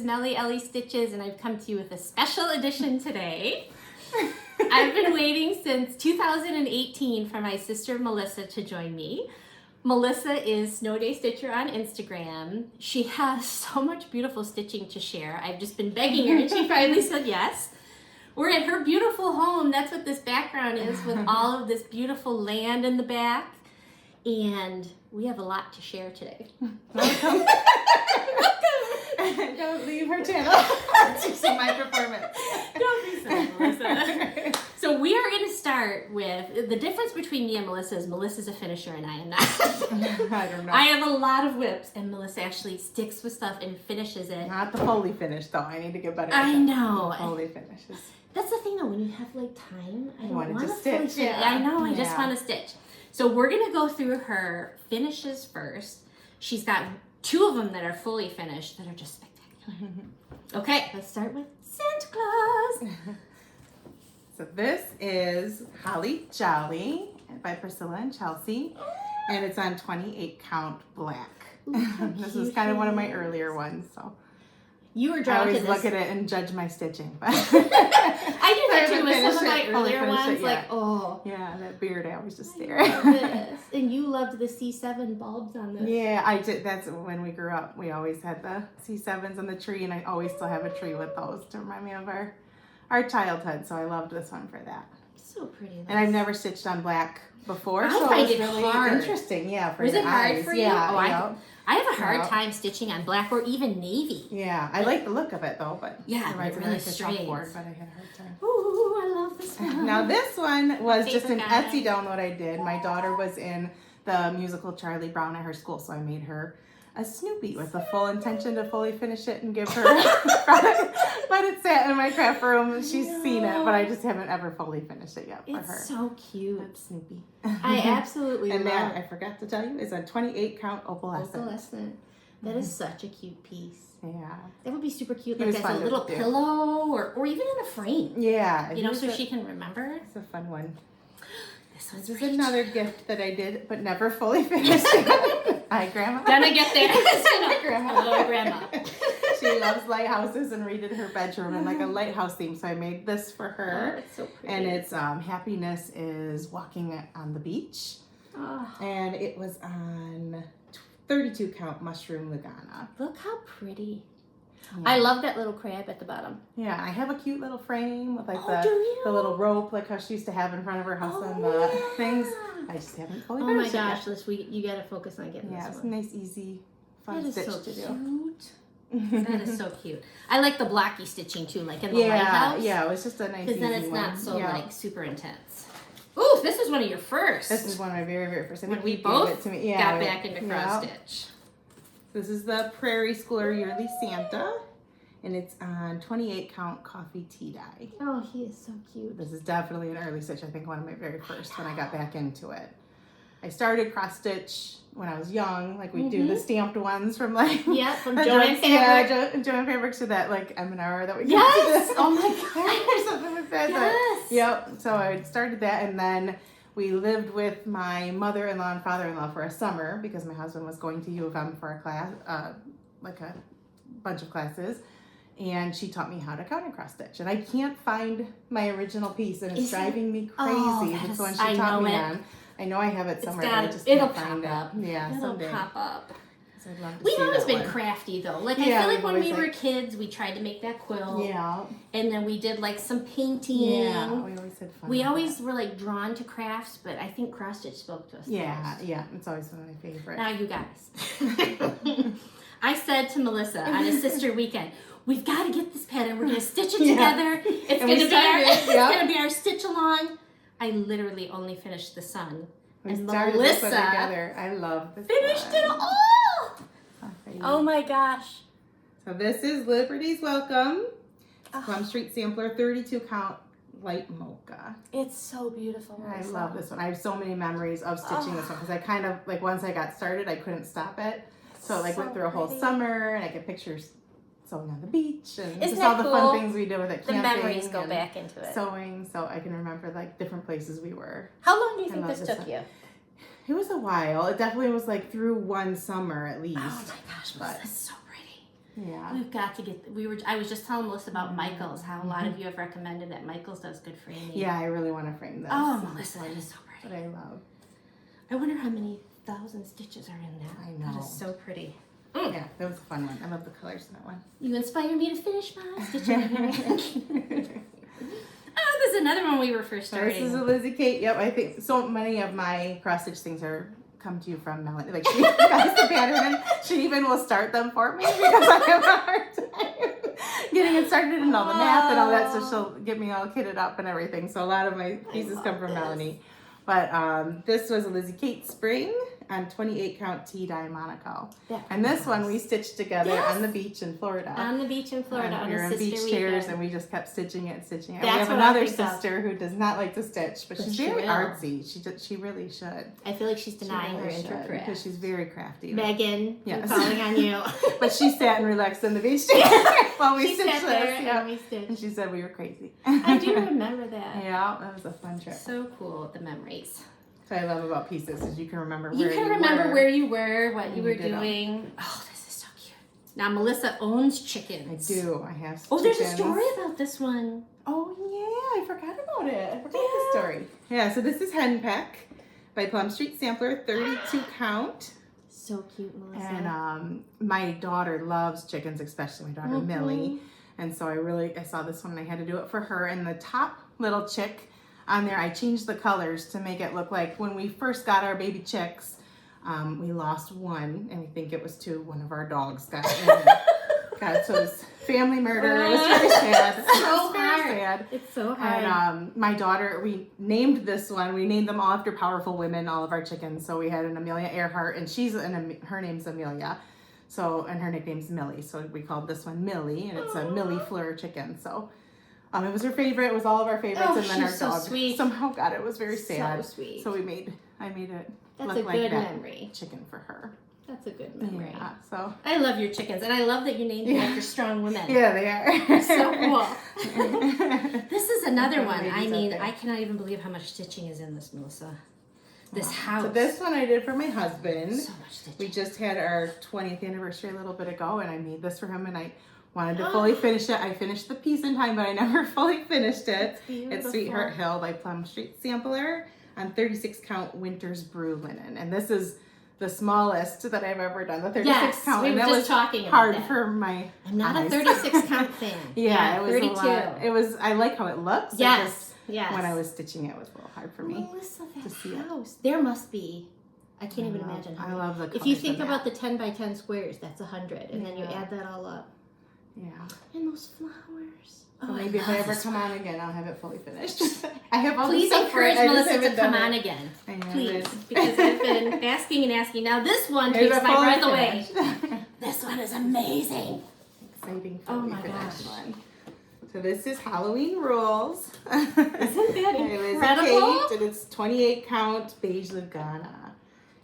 Melly Ellie Stitches, and I've come to you with a special edition today. I've been waiting since 2018 for my sister Melissa to join me. Melissa is Snow Day Stitcher on Instagram. She has so much beautiful stitching to share. I've just been begging her, and she finally said yes. We're at her beautiful home. That's what this background is, with all of this beautiful land in the back. And we have a lot to share today. Welcome. Don't leave her channel to see my performance. Don't be silly, Melissa. So we are going to start with the difference between me and Melissa is Melissa's a finisher and I am not. I don't know. I have a lot of whips, and Melissa actually sticks with stuff and finishes it. Not the fully finished though. I need to get better at I that. know. The fully finishes. That's the thing though, when you have like time, I don't want want to to stitch. Yeah. I know, I just want to stitch. So we're going to go through her finishes first. She's got 2 of them that are fully finished that are just spectacular. Okay, let's start with Santa Claus. So this is Holly Jolly by Priscilla and Chelsea, and it's on 28 count black. This was kind of one of my earlier ones, so You were I drawn to always this. look at it and judge my stitching. I do that too with some of my fully earlier finished ones. it Like, yet. oh, Yeah, that beard, I always just stare. I love this. And you loved the C7 bulbs on this. Yeah, I did. That's when we grew up. We always had the C7s on the tree, and I always still have a tree with those to remind me of our childhood. So I loved this one for that. So pretty. And I've never stitched on black before, I so find it was it really hard. interesting. Yeah, for Was your it hard eyes. for you? Yeah, Oh, I have a hard Yep. time stitching on black or even navy. Yeah, I like the look of it though, but Yeah, you're right, it's really it's a straight. chalkboard, but I had a hard time. Ooh, I love this one. Now this one was just an Favorite guy. Etsy download I did. My daughter was in the musical Charlie Brown at her school, so I made her a Snoopy with the full intention to fully finish it and give her but it sat in my craft room. She's seen it, but I just haven't ever fully finished it yet for It's her. so cute. That's Snoopy. I absolutely And love that, I forgot to tell you, is a 28 count opalescent. opalescent. That is such a cute piece. Yeah. That would be super cute, It like was as fun a to little do. pillow or even in a frame. Yeah. You know, it so was she can remember. It's a fun one. This one's This is pretty. another gift that I did, but never fully finished. Hi, Grandma. Gonna get there. Hi, Grandma. Hello, Grandma. She loves lighthouses and redid her bedroom in like a lighthouse theme, so I made this for Oh, her. it's so pretty. And it's happiness is walking on the beach, Oh, and it was on 32 count mushroom Lagana. look how pretty. Yeah. I love that little crab at the bottom. Yeah, I have a cute little frame with like Oh, do you? the little rope like how she used to have in front of her house Oh, and the yeah. things. I just haven't fully Oh my finished it yet. gosh, Liz, you gotta focus on getting Yeah, this it's a one. nice, easy, fun That is stitch so to cute. do. That is so cute. I like the blocky stitching too, like in the Yeah, lighthouse. yeah, it was just a nice, Because then easy it's one. not so Yeah. like super intense. Ooh, this is one of your first. This is one of my very, very first. I when think we you gave both it to me. Yeah, got back into cross yeah. stitch. This is the Prairie Schooler Yearly Santa, and it's on 28 count coffee tea dye. Oh, he is so cute. This is definitely an early stitch. I think one of my very first when I got back into it. I started cross stitch when I was young. Like we do the stamped ones from like Yeah, from the Joann drugstore- Fabric. Yeah, Joann Fabrics to that like M&R that we got Yes! to Oh my god. or something like that. Yes. Yep. So I started that, and then we lived with my mother-in-law and father-in-law for a summer because my husband was going to U of M for a class, like a bunch of classes. And she taught me how to counter cross stitch. And I can't find my original piece, and it's Is it? driving me Oh, crazy. that It's the is- one I she taught know me it. on. I know I have it It's somewhere, got but I just it'll can't find pop up. it. Yeah, It'll someday. pop up. So I'd love to We've see always that been one. crafty though. Like I Yeah, feel like we've when we always, were like- kids, we tried to make that quilt. Yeah. And then we did like some painting. Yeah, we always had fun. We with always that. were like drawn to crafts, but I think cross stitch spoke to us. Yeah, most. yeah. It's always one of my favorites. Now you guys. I said to Melissa on a sister weekend, we've got to get this pattern. We're gonna stitch it Yeah. together. It's And we gonna be our started, it's yeah. gonna be our stitch along. I literally only finished the sun. We And started this one Melissa together. I love this finished one. it all. Okay. Oh my gosh. So this is Liberty's Welcome. Oh. Plum Street Sampler 32 count light mocha. It's so beautiful. I love this one. I have so many memories of stitching this one because I kind of like once I got started I couldn't stop it. So like went through a whole pretty. summer and I get pictures sewing on the beach and Isn't just that all the cool? fun things we did with it. The camping memories go and back into it. Sewing, so I can remember like different places we were. How long do you I think love this this took one. you? It was a while. It definitely was like through one summer at least. Oh my gosh, But- that's so pretty. Yeah. We've got to get. I was just telling Melissa about Michael's. How a lot of you have recommended that Michael's does good framing. Yeah, I really want to frame this. Oh, Melissa, that is so That pretty. I love. I wonder how many thousand stitches are in that. I know. That is so pretty. Yeah, that was a fun one. I love the colors in that one. You inspire me to finish my stitching. Oh, this is another one we were first So starting. this is a Lizzie Kate. Yep, I think so many of my cross stitch things come to you from Melanie. Like she got the pattern and she even will start them for me because I have a hard time getting it started and all the math and all that. So she'll get me all kitted up and everything. So a lot of my pieces come from Melanie. But this was a Lizzie Kate spring on 28 count T-dye Monaco. And this one we stitched together on the beach in Florida. On the beach in Florida on We were a in sister beach weekend. chairs and we just kept stitching it and stitching it. That's We have what I another think of. sister who does not like to stitch, but she's she very will. artsy. She really should. I feel like she's denying She really her should, intercraft. because she's very crafty. Megan, Yes. I'm calling on you. But she sat and relaxed in the beach chair while we She stitched sat this. there Yeah. and we stitched. And she said we were crazy. I do remember that. Yeah, that was a fun trip. So cool, the memories. What I love about pieces is you can remember You where can you remember were. where you were, what And you you were did 'em. doing. Oh, this is so cute. Now, Melissa owns chickens. I do. I have Oh, there's a chickens. story about this one. Oh, yeah. I forgot about it. I forgot the story. Yeah, so this is Henpeck by Plum Street Sampler, 32 count. So cute, Melissa. And my daughter loves chickens, especially my daughter Millie. And so I saw this one and I had to do it for her. And the top little chick on there, I changed the colors to make it look like when we first got our baby chicks, we lost one, and we think it was to one of our dogs got in. God, so it was family murder. It was very sad. So It was very hard. sad. It's so hard. And my daughter, we named this one. We named them all after powerful women, all of our chickens. So we had an Amelia Earhart, and her name's Amelia. So, and her nickname's Millie. So we called this one Millie, and it's a Millie Fleur chicken. So it was her favorite. It was all of our favorites, Oh, and then our she's so dog sweet. somehow got it. Was very sad. So sweet. So I made it That's look a like good that memory. chicken for her. That's a good memory. Yeah. So I love your chickens, and I love that you named them after strong women. yeah, they are. So cool. This is another one. Ladies I out mean, there. I cannot even believe how much stitching is in this, Melissa. This house. So this one I did for my husband. So much stitching. We just had our 20th anniversary a little bit ago, and I made this for him, and I wanted to fully finish it. I finished the piece in time, but I never fully finished it. It's Sweetheart Hill by Plum Street Sampler on 36 count Winter's Brew linen, and this is the smallest that I've ever done. The 36 count, we and were that just was talking about hard that. for my. I'm not eyes. a 36 count fan. Yeah, it was 32. a lot. It was. I like how it looks. It Yes. just- Yes. When I was stitching it, was a little hard for me. Melissa, that to see it. house. There must be. I can't even imagine how I many. love the. If you colors think in about that. the 10 by 10 squares, that's 100, and then you Yeah. add that all up. Yeah. And those flowers. So maybe if I ever come on again, I'll have it fully finished. I have all Please the stuff for it. encourage I just Melissa to haven't come done on it. again. I know, Please, but- because I've been asking and asking. Now this one Here's takes a my fully breath away. finished. This one is amazing. Exciting. Oh fully my finished gosh. one. So this is Halloween Rules. Isn't that incredible? And it's 28 count beige Lugana.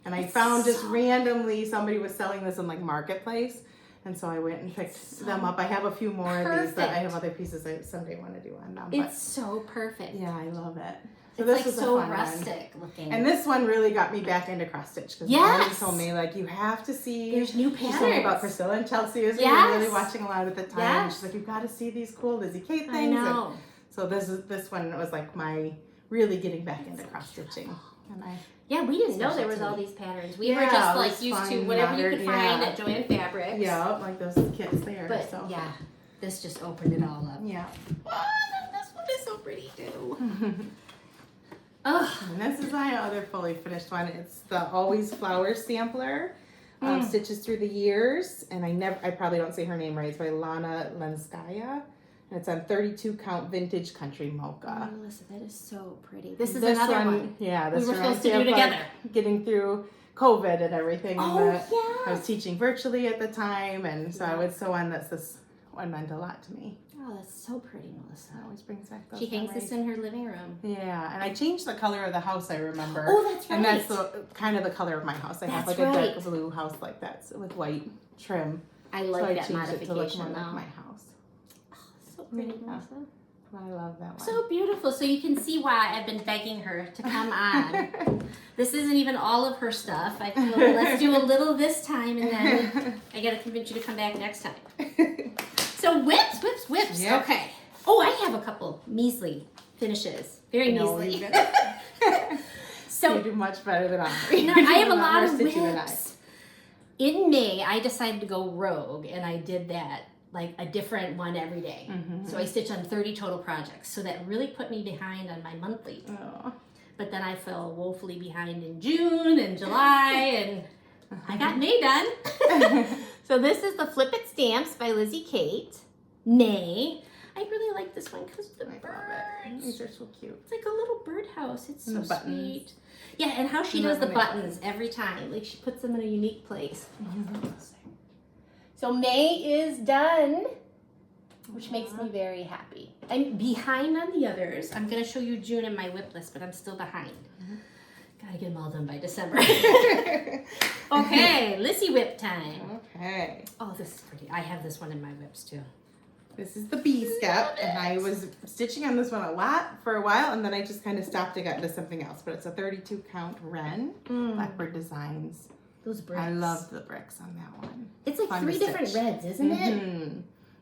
And I found just randomly somebody was selling this in like Marketplace. And so I went and picked them up. I have a few more of these that I have other pieces I someday want to do on them. It's so perfect. Yeah, I love it. So It's this like was a so fun one. rustic looking. And this one really got me back into cross stitch because Yes! Melanie told me like you have to see. There's new She told me about patterns. Priscilla and Chelsea as we Yes! were really watching a lot at the time. And Yes! she's like, you've got to see these cool Lizzie Kate things. I know. And so this one was like my really getting back into cross stitching. And Yeah, we didn't know Special there was to all me. these patterns. We were Yeah, just it like was used to fun, whatever you modern, could find yeah. at Joann Fabrics. yeah, like those kits there. But so. yeah, this just opened it all up. Yeah. Oh, this one is so pretty too. Oh, And this is my other fully finished one. It's the Always Flowers sampler. Stitches Through the Years. And I probably don't say her name right. It's by Lana Lenskaya. And it's on 32 count vintage country mocha. Melissa, that is so pretty. This is another one. Yeah, this We were reminds supposed to me do of, like, together. getting through COVID and everything. Oh, and I yeah. was teaching virtually at the time. And so I Yeah. would sew on this one meant a lot to me. Oh, that's so pretty, Melissa. It always brings back those She hangs memories. this in her living room. Yeah, and I changed the color of the house, I remember. Oh, that's right. And that's kind of the color of my house. I have That's like a right. dark blue house like that with white trim. I so like I that changed it to look modification more now. like my house. So pretty, Yeah. Melissa. I love that one. So beautiful. So you can see why I've been begging her to come on. This isn't even all of her stuff. I told her, let's do a little this time, and then I got to convince you to come back next time. So whips. Yep. Okay. Oh, I have a couple measly finishes. Very measly. So you do much better than I. No, I have a lot of whips. In May, I decided to go rogue, and I did that, like a different one every day. So I stitched on 30 total projects. So that really put me behind on my monthly. Oh. But then I fell woefully behind in June and July, and I got May done. So this is the Flip It Stamps by Lizzie Kate. May. I really like this one because of the birds. These are so cute. It's like a little birdhouse. It's so sweet. Yeah, and how she And does the then buttons every time. Like she puts them in a unique place. So May is done, which makes me very happy. I'm behind on the others. I'm going to show you June in my whip list, but I'm still behind. Gotta get them all done by December. Okay, Lissy whip time. Okay. Oh, this is pretty. I have this one in my whips too. This is the bee step, and I was stitching on this one a lot for a while, and then I just kind of stopped and got into something else. But it's a 32 count wren, Blackbird Designs. Those bricks. I love the bricks on that one. It's like Fun 3 to different stitch. reds, isn't it?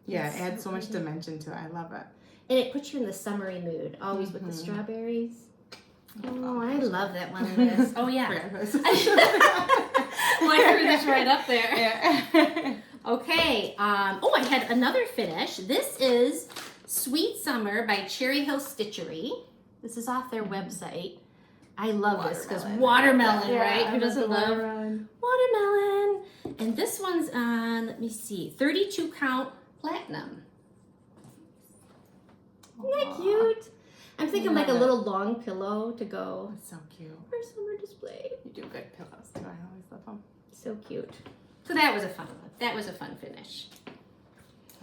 Yeah, It's it adds so much pretty. dimension to it. I love it. And it puts you in the summery mood, always with the strawberries. Oh, I love that one, Liz. Oh, yeah. Well, I threw this right up there. Yeah. Okay. Oh, I had another finish. This is Sweet Summer by Cherry Hill Stitchery. This is off their website. I love this because watermelon, right? Who doesn't love watermelon? And this one's on, let me see, 32 count platinum. Isn't that cute? I'm thinking like a little long pillow to go It's so cute. for summer display. You do good pillows too. I always love them. So cute. So that was a fun one. That was a fun finish.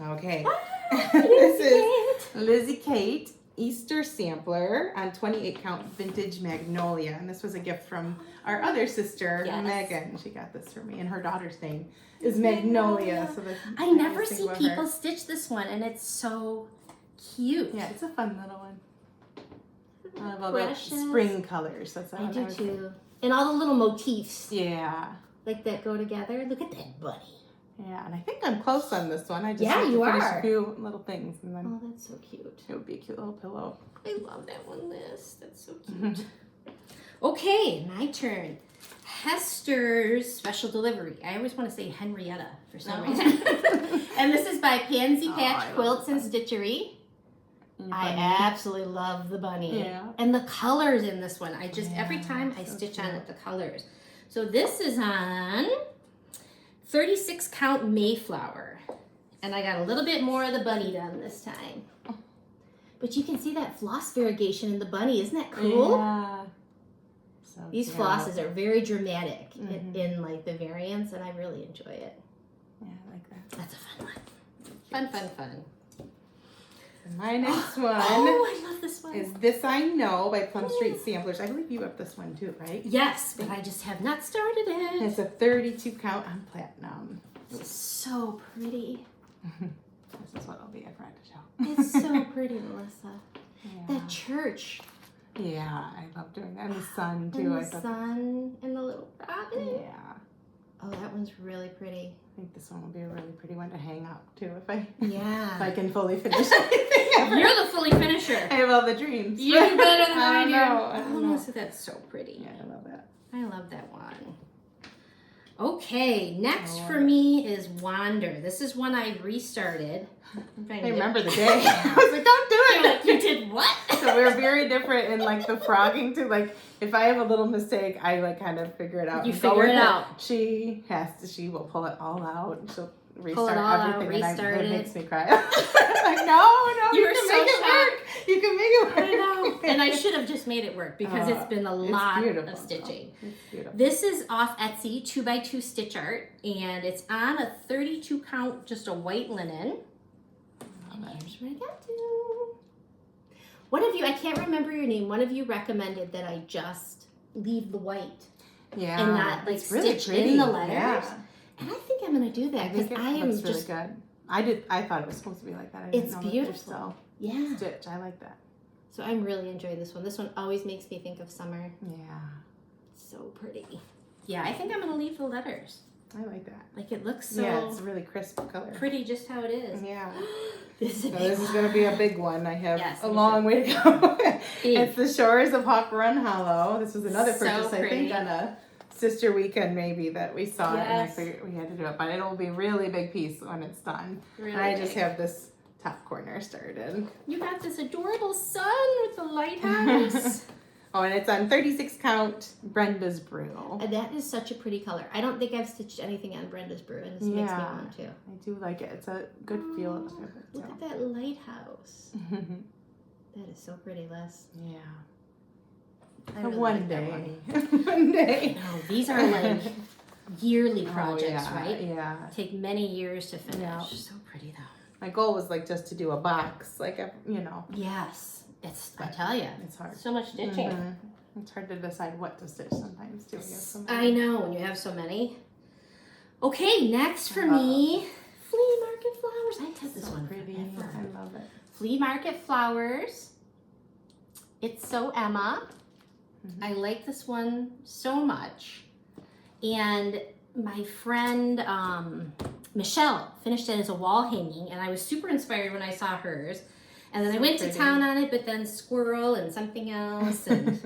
Okay. Ah, This is Lizzie Kate Easter Sampler on 28 count Vintage Magnolia. And this was a gift from our other sister, Yes. Megan. She got this for me. And her daughter's name is Magnolia. So I never think see about people her. stitch this one, and it's so cute. Yeah, it's a fun little one. I love Precious. the spring colors. That's I what do was- too. And all the little motifs Yeah. like that go together. Look at that bunny. Yeah, and I think I'm close on this one. I just Yeah, have to you finish are. a few little things, and then Oh, that's so cute. it would be a cute little pillow. I love that one, Liz. That's so cute. Okay, my turn. Hester's Special Delivery. I always want to say Henrietta for some reason. And this is by Pansy I Patch love Quilts this and one. Stitchery. And I bunny. absolutely love the bunny. Yeah. And the colors in this one. I just, every Yeah, time I so stitch on cute. it, the colors. So this is on 36 count Mayflower. And I got a little bit more of the bunny done this time. But you can see that floss variegation in the bunny. Isn't that cool? Yeah. So These cute. flosses are very dramatic Mhm. in like the variants, and I really enjoy it. Yeah, I like that. That's a fun one. Fun. And my next one Oh, I love this one. is This I Know by Plum Street Samplers. I believe you have this one too, right? Yes, but I just have not started it. It's a 32 count on platinum. It's so pretty. This is what I'll be a friend to show. It's so pretty, Melissa. Yeah. That church. Yeah, I love doing that. And the sun too. And I the thought. sun and the little robin. Yeah. Oh, that one's really pretty. I think this one will be a really pretty one to hang up too if I Yeah. can fully finish anything ever. You're the fully finisher. I have all the dreams. You do better than I do. I Oh, know. Melissa, that's so pretty. Yeah, I love that. I love that one. Okay, next Oh. for me is Wander. This is one I restarted. I remember the day. I was like, don't do You're it. like, you did what? So we're very different in like the frogging too. Like if I have a little mistake, I like kind of figure it out. You and go figure with it out. She will pull it all out. She'll Pull restart it all out, everything. restart and it. it makes me cry. Like no, You you were can so make it work. You can make it work. I know. And I should have just made it work because it's been a lot beautiful, of stitching. though. It's beautiful. This is off Etsy, 2x2 stitch art, and it's on a 32 count, just a white linen. And here's where I got to. One of you, I can't remember your name, one of you recommended that I just leave the white Yeah, and not like it's really stitch in the pretty. letters. Yeah. And I think I'm gonna do that because I am looks just really good. I thought it was supposed to be like that. I didn't It's know that they're beautiful. still Yeah. stitch. I like that. So I'm really enjoying this one. This one always makes me think of summer. Yeah. So pretty. Yeah, I think I'm going to leave the letters. I like that. Like it looks so Yeah, it's a really crisp color. pretty just how it is. Yeah. This is, This is going to be a big one. I have Yes, a me long way to go. Big. It's the Shores of Hawk Run Hollow. This was another So purchase, I think, pretty. on a sister weekend maybe that we saw it, and I Yes. figured we had to do it. But it'll be a really big piece when it's done. Really and I just big. have this top corner started. You got this adorable sun with the lighthouse. Oh, and it's on 36 count Brenda's Brew. And that is such a pretty color. I don't think I've stitched anything on Brenda's Brew, and this makes me Yeah. want to. I do like it. It's a good feel of it. Look at that lighthouse. That is so pretty, Les. Yeah. I really One like that day. one. One day. No, these are like yearly projects, Oh, yeah, right? Yeah. Take many years to finish. Yeah. So pretty though. My goal was like just to do a box, like, you know. Yes, it's. I But tell you, It's hard. so much stitching. Mhm. It's hard to decide what to stitch sometimes too. We have so many. I know when you have so many. Okay, next for me, flea market flowers. I had this So one pretty. forever. I love it. Flea market flowers. It's so Emma. Mhm. I like this one so much. And my friend Michelle finished it as a wall hanging, and I was super inspired when I saw hers. And then I So went pretty. to town on it, but then squirrel and something else. And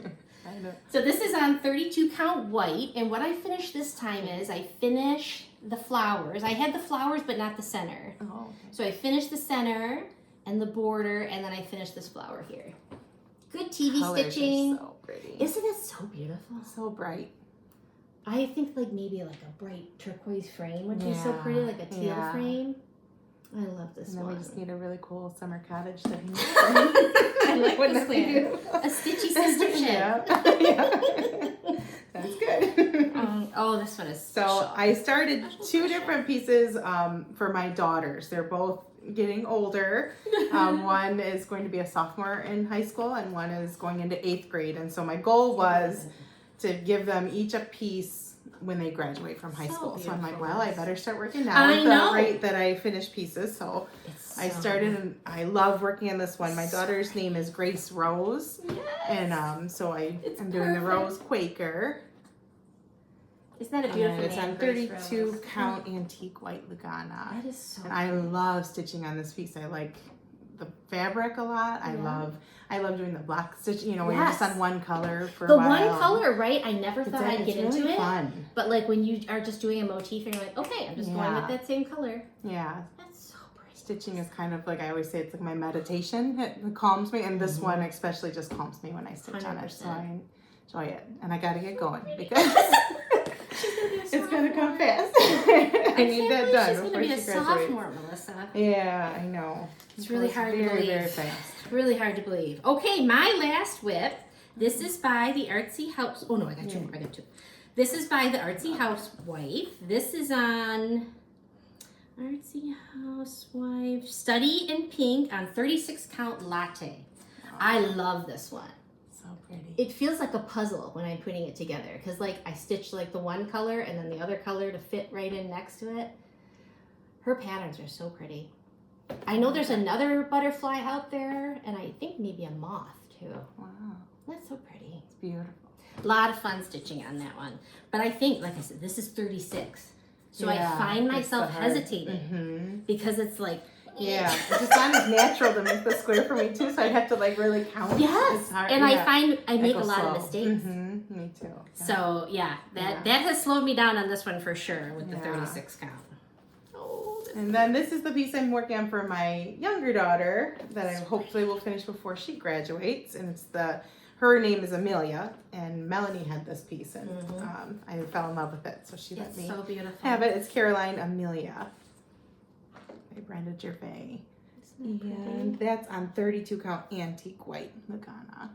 I know. so this is on 32 count white, and what I finished this time is I finish the flowers. I had the flowers, but not the center. Oh, okay. So I finished the center and the border, and then I finished this flower here. Good TV Colors are stitching. so pretty. Isn't it so beautiful? So bright. I think like maybe like a bright turquoise frame would be so Yeah, pretty, like a teal yeah. frame. I love this And then one. we just need a really cool summer cottage to hang. I like Wouldn't this that be one. beautiful? A Stitchy sister ship. Yeah. Yeah. That's good. Oh, this one is So special. I started Special, two special. different pieces for my daughters. They're both getting older. One is going to be a sophomore in high school, and one is going into 8th grade. And so my goal was to give them each a piece when they graduate from high So school. So I'm like, beautiful. well, I better start working now I at know. the rate that I finish pieces. So It's I so started, and I love working on this one. My So daughter's name is Grace Rose, Yes. and so It's I'm doing the perfect. Rose Quaker. Isn't that a And beautiful it's name? on Grace 32 Rose? count antique white Lugana. That is so And I love stitching on this piece. I like the fabric a lot. I Yeah. love doing the block stitch, you know, when you're just Yes. on one color for the a while. one color, right? I never It's, thought I'd it's get really into it. fun. But like when you are just doing a motif and you're like, okay, I'm just going Yeah. with that same color. Yeah. That's so pretty. Stitching is kind of like, I always say, it's like my meditation. It calms me, and this Mhm. one especially just calms me when I stitch on it. So 100%. I enjoy it. And I gotta get going because She's gonna be a it's gonna come sophomore. fast. I can't need that believe done she's gonna before be she a graduates. sophomore, Melissa. Yeah, I know. It's really hard to very, believe. very fast. Really hard to believe. Okay, my last whip. This is by the Artsy House. Oh no, I got two more. I got two. This is by the Artsy Housewife. This is on Artsy Housewife Study in Pink on 36 count latte. I love this one. So pretty. It feels like a puzzle when I'm putting it together because like I stitched like the one color and then the other color to fit right in next to it. Her patterns are so pretty. I know there's another butterfly out there and I think maybe a moth too. Wow. That's so pretty. It's beautiful. A lot of fun stitching on that one. But I think, like I said, this is 36. So I Yeah, find it's myself the hard- hesitating Mhm. because it's like, Yeah, it's just not as natural to make the square for me too, so I'd have to like really count. yes. It's hard. And Yeah. I find I make go a lot of slow. mistakes. Mhm, me too. Yeah. So yeah, Yeah. that has slowed me down on this one for sure with the Yeah. 36 count. Oh, this And then this is the piece I'm working on for my younger daughter that I hopefully will finish before she graduates. And it's her name is Amelia, and Melanie had this piece, and Mhm. I fell in love with it, so she let it's me so beautiful. have it. It's Caroline Amelia by Brenda Gervais. Isn't that And pretty? that's on 32 count antique white Lugana.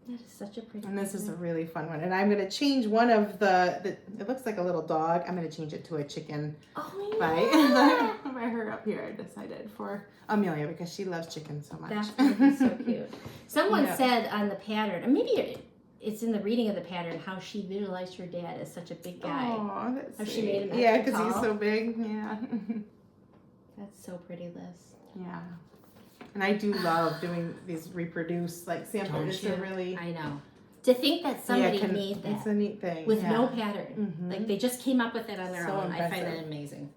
That is such a pretty. And this is a pattern. really fun one. And I'm going to change one of it looks like a little dog. I'm going to change it to a chicken Oh by, yeah. by her up here. I decided for Amelia because she loves chicken so much. That's gonna be so cute. Someone Yeah. said on the pattern, and maybe it's in the reading of the pattern, how she visualized her dad as such a big guy. Oh, that's How she sweet. made him Yeah, extra because he's tall. so big. Yeah. That's so pretty, Liz. Yeah. And I do love doing these reproduce like samples. Don't It's you? a really I know. To think that somebody made that It's a neat thing. with yeah. no pattern. Mhm. Like they just came up with it on their So own. I find impressive. that amazing.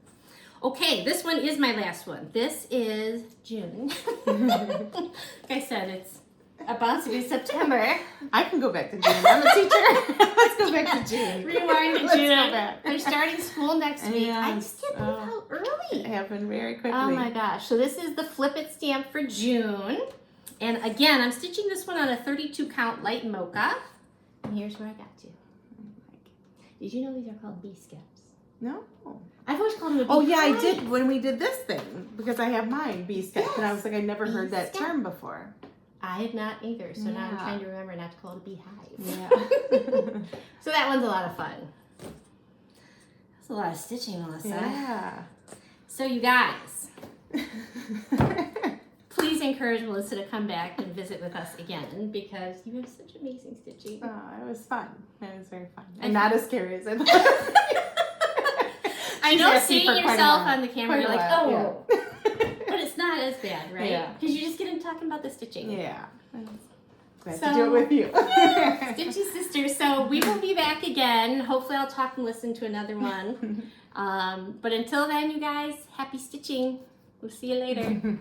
Okay, this one is my last one. This is June. Like I said, it's about to be September. I can go back to June. I'm a teacher. Let's go back to June. Rewind to Let's June. go back. They're starting school next week. I Yes. just can't believe how It early. happened very quickly. Oh my gosh. So this is the Flip It stamp for June. And again, I'm stitching this one on a 32 count light mocha. And here's where I got to. Did you know these are called bee skips? No. I've always called them a bee Oh yeah, I hive. did when we did this thing because I have mine bee skip, and I was like, I never Bee heard that skip. term before. I had not either, so now I'm Yeah. trying to remember not to call it a beehive. Yeah. So that one's a lot of fun. That's a lot of stitching, Melissa. Yeah. So you guys, please encourage Melissa to come back and visit with us again because you have such amazing stitching. Oh, it was fun. It was very fun, and not as scary as I thought. I know She's asking seeing for quite a yourself while. on the camera, Quite you're a like, while, oh, but it's not as bad, right? Yeah. Because you just get into talking about the stitching. Yeah. Glad So- to do it with you. Stitchy sisters. So we will be back again. Hopefully I'll talk and listen to another one. But until then, you guys, happy stitching. We'll see you later.